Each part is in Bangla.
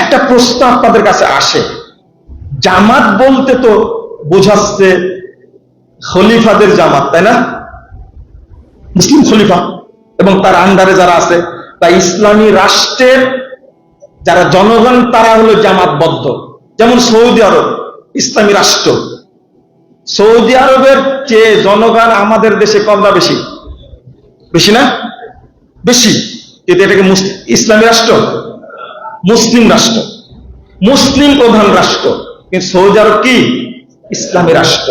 একটা প্রশ্ন আপনাদের কাছে আসে, জামাত বলতে তো বোঝাচ্ছে খলিফাদের জামাত, তাই না? মুসলিম খলিফা এবং তার আন্ডারে যারা আছে, বা ইসলামী রাষ্ট্রের যারা জনগণ, তারা হলো জামাতবদ্ধ। যেমন সৌদি আরব ইসলামী রাষ্ট্র, সৌদি আরবের চেয়ে জনগণ আমাদের দেশে কম না বেশি? বেশি না? বেশি। কিন্তু এটাকে ইসলামী রাষ্ট্র, মুসলিম রাষ্ট্র, মুসলিম প্রধান রাষ্ট্র। কিন্তু সৌদি আরব কি? ইসলামী রাষ্ট্র।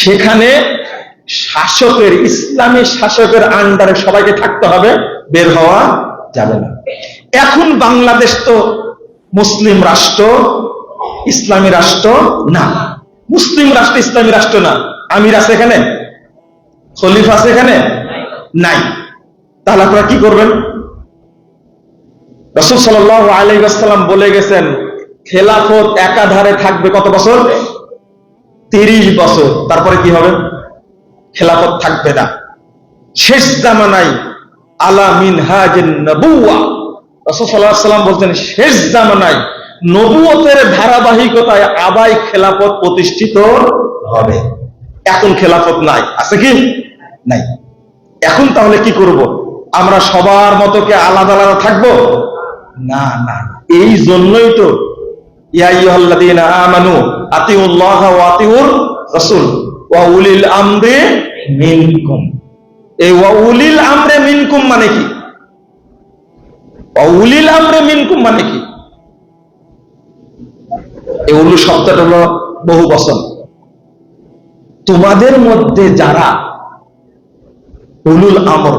সেখানে শাসকের, ইসলামী শাসকের আন্ডারে সবাইকে থাকতে হবে, বের হওয়া যাবে না। এখন বাংলাদেশ তো মুসলিম রাষ্ট্র, ইসলামী রাষ্ট্র না। মুসলিম রাষ্ট্র, ইসলামী রাষ্ট্র না। আমির আছে এখানে? খলিফা আছে এখানে? নাই। তাহলে আপনারা কি করবেন? রাসূল সাল্লাল্লাহু আলাইহি ওয়াসাল্লাম বলে গেছেন, খেলাফত একাধারে থাকবে কত বছর? 30 বছর। তারপরে কি হবে? খেলাফত থাকবে না। শেষ জামানায় আলা মিনহাজিন নবুওয়া, রাসূল সাল্লাল্লাহু আলাইহি ওয়াসাল্লাম বলছেন, শেষ জামানায় নবুয়তের ধারাবাহিকতায় আবার খেলাফত প্রতিষ্ঠিত হবে। এখন খেলাফত নাই, আছে কি? নাই। এখন তাহলে কি করব? আমরা সবার মতো কি আলাদা আলাদা থাকবো? না না। এই জন্যই তো ইয়া আইয়ুহাল্লাযীনা আমানু আতিউল্লাহ ওয়া আতিউর রাসূল ওয়া উলিল আমরি মিনকুম। এই ওয়া উলিল আমরি মিনকুম মানে কি? ওয়া উলিল আমরি মিনকুম মানে কি? এই উলু শব্দটা হলো বহু বচন। তোমাদের মধ্যে যারা উলুল আমর,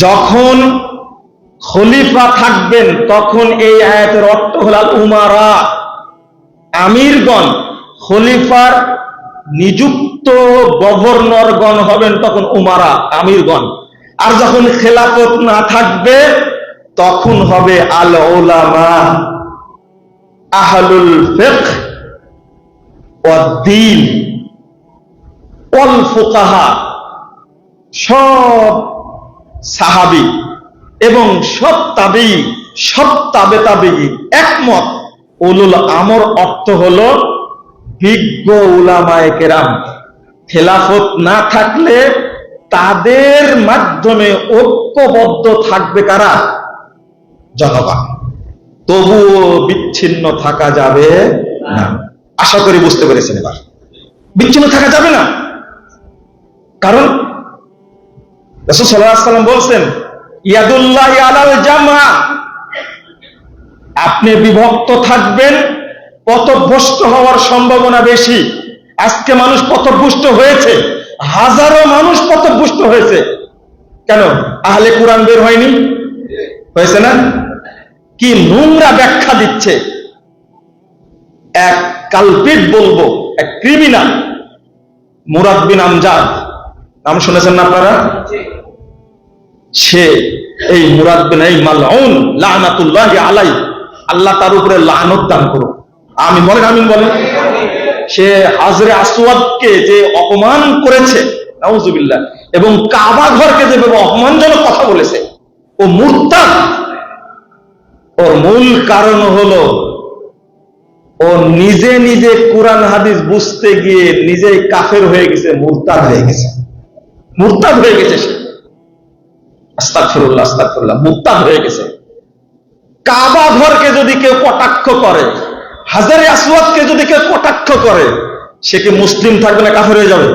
যখন খলিফা থাকবেন তখন এই আয়াতের অর্থ হল উমারা, আমিরগণ। খলিফার নিযুক্ত গভর্নরগণ হবেন তখন উমারা, আমিরগণ। আর যখন খেলাফত না থাকবে তখন হবে আল উলামা, আহলুল ফিকহ ওয়াদ দ্বীন ওয়াল ফুকাহা। সব সাহাবী এবং সব তাবী, সব তাবে তাবী একমত, উলুল আমর অর্থ হলো বিজ্ঞ উলামায়ে কেরাম। খেলাফত না থাকলে তাদের মাধ্যমে ঐক্যবদ্ধ থাকবে কারা? জনগণ। তবুও বিচ্ছিন্ন থাকা যাবে না। আশা করি বুঝতে পেরেছেন। এবার বিচ্ছিন্ন থাকা যাবে না, কারণ রাসূল সাল্লাল্লাহু আলাইহি ওয়াসাল্লাম বলছেন, ইয়াদুল্লাহি আলাল জামা। আপনি বিভক্ত থাকবেন, পথভ্রষ্ট হওয়ার সম্ভাবনা বেশি। আজকে মানুষ পথভ্রষ্ট হয়েছে, হাজারো মানুষ পথভ্রষ্ট হয়েছে। কেন? আহলে কুরআন বের হয়নি? হয়েছে না? কি নোংরা ব্যাখ্যা দিচ্ছে এক কালপিট, বলবো এক ক্রিমিনাল, মুরাদ বিন আমজাদ। নাম শুনেছেন না আপনারা? সে এই মুরাদ বিন, এই মালউন লানাতুল্লাহি আলাইহি, আল্লাহ তার উপরে লানত দান করুন। আমিন বলেন, আমিন বলেন। সে হাজরে আসওয়াদকে যে অপমান করেছে, নাউজুবিল্লাহ, এবং কাবা ঘরকে যেভাবে অপমানজনক কথা বলেছে, ও মুরতাদ। ওর মূল কারণ হলো ও নিজে নিজে কুরআন হাদিস বুঝতে গিয়ে নিজেই কাফের হয়ে গেছে, মুরতাদ হয়ে গেছে। মুরতাদ হয়ে গেছে সে। আস্তাগফিরুল্লাহ, আস্তাগফিরুল্লাহ। মুরতাদ হয়ে গেছে। কাবা ঘরকে যদি কেউ কটাক্ষ করে, হাজারে আসওয়াদকে যদি কেউ কটাক্ষ করে, সে কি মুসলিম থাকবে না কাফের হয়ে যাবে?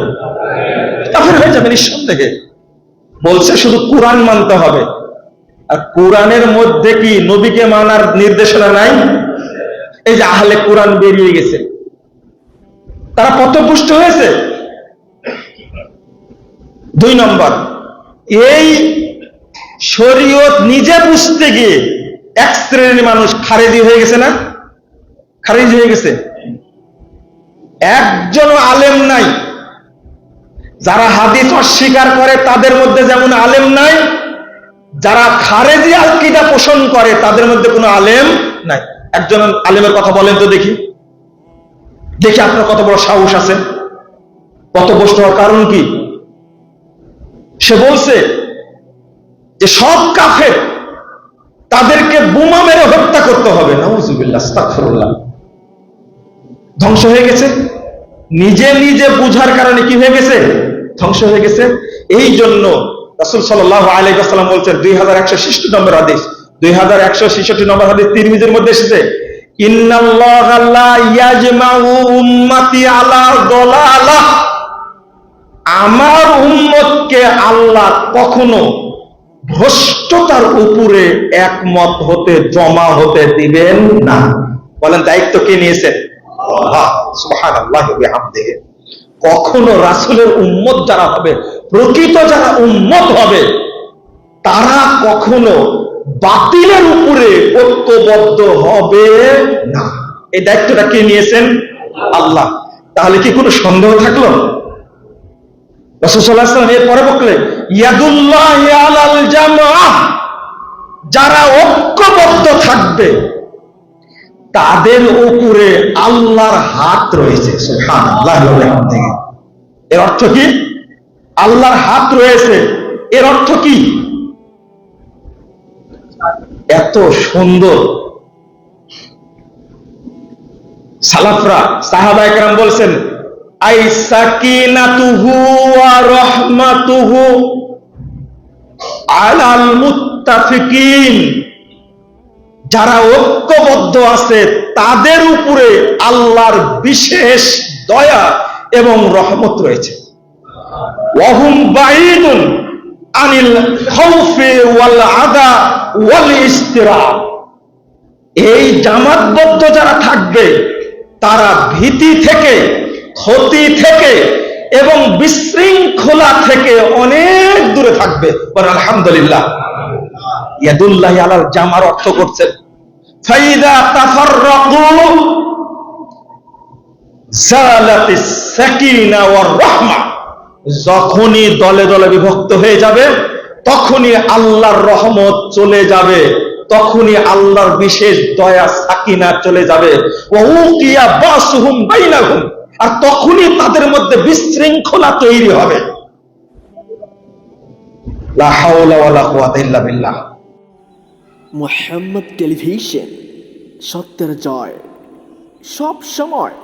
কাফের হয়ে যাবে নিঃসন্দেহে। বলছে শুধু কুরআন মানতে হবে। আর কুরআনের মধ্যে কি নবীকে মানার নির্দেশনা নাই? এই যে আহলে কুরআন বেরিয়ে গেছে, তারা পথভ্রষ্ট হয়েছে। 2 নম্বর, এই শরীয়ত নিজে বুঝতে গিয়ে এক শ্রেণীর মানুষ খারেজি হয়ে গেছে না? খারেজি হয়ে গেছে। একজনও আলেম নাই। যারা হাদিস অস্বীকার করে তাদের মধ্যে যেমন আলেম নাই, যারা খারেজি আকীদা পোষণ করে তাদের মধ্যে কোনো আলেম নাই। একজন আলেমের কথা বলেন তো দেখি, দেখি আপনার কত বড় সাহস আছে। পথভ্রষ্ট হওয়ার কারণ কি? সে বলছে যে সব কাফের, তাদেরকে বোমা মেরে আস্তাগফিরুল্লাহ। ধ্বংস হয়ে গেছে, নিজে নিজে বুঝার কারণে কি হয়ে গেছে? ধ্বংস হয়ে গেছে। এই জন্য রাসূল সাল্লাল্লাহু আলাইহি ওয়াসাল্লাম বলছেন 2166 নম্বর হাদিস, 2166 নম্বর হাদিস তিরমিজির মধ্যে এসেছে, ইন্নাল্লাহা লা ইয়াজমাউ উম্মতি আলা দালালাহ, আমার উম্মতকে আল্লাহ কখনো ভ্রষ্টতার উপরে একমত হতে, জমা হতে দিবেন না। বলেন দায়িত্ব কে নিয়েছেন? আল্লাহ সুবহানাল্লাহি ওয়া বিহামদিহি। কখনো রাসূলের উম্মত যারা হবে, প্রকৃত যারা উম্মত হবে, তারা কখনো বাতিলের উপরে ঐক্যবদ্ধ হবে না। এই দায়িত্বটা কে নিয়েছেন? আল্লাহ। তাহলে কি কোনো সন্দেহ থাকলো? রাসূল সাল্লাল্লাহু আলাইহি ওয়াসাল্লাম এরপরে বললেন, ইয়াদুল্লাহি আলাল জামাআহ, যারা ঐক্যবদ্ধ থাকবে তাদের উপরে আল্লাহর হাত রয়েছে। সুবহানাল্লাহি ওয়া বিহামদিহি। এর অর্থ কি? আল্লাহর হাত রয়েছে, এর অর্থ কি? এত সুন্দর সালাফরা, সাহাবায়ে কেরাম বলছেন, আই সাকিনাতুহু ওয়া রাহমাতুহু আলাল মুত্তাফিকিন, যারা ঐক্যবদ্ধ আছে তাদের উপরে আল্লাহর বিশেষ দয়া এবং রহমত রয়েছে। ওয়াহুম বাঈদুন আনিল খাউফি ওয়াল আদা ওয়াল ইস্তিরা, এই জামাতবদ্ধ যারা থাকবে তারা ভীতি থেকে, ক্ষতি থেকে এবং বিশৃঙ্খলা থেকে অনেক দূরে থাকবে। বলেন আলহামদুলিল্লাহ। ইয়াদুল্লাহি আলাল জামার অর্থ করছেন, ফাইদা তাফাররাকু জালাতিস সাকিনা ওয়ার রাহমা, যখনই দলে দলে বিভক্ত হয়ে যাবে তখনই আল্লাহর রহমত চলে যাবে, তখনই আল্লাহর বিশেষ দয়া সাকিনা চলে যাবে। ওয়া উকিয়া বাসুহুম বাইনাহুম, আর তখনই তাদের মধ্যে বিশৃঙ্খলা তৈরি হবে। লা হাওলা ওয়ালা কুওয়াতা ইল্লা বিল্লাহ। মুহাম্মদ টেলিভিশন, সত্যের জয় সব সময়।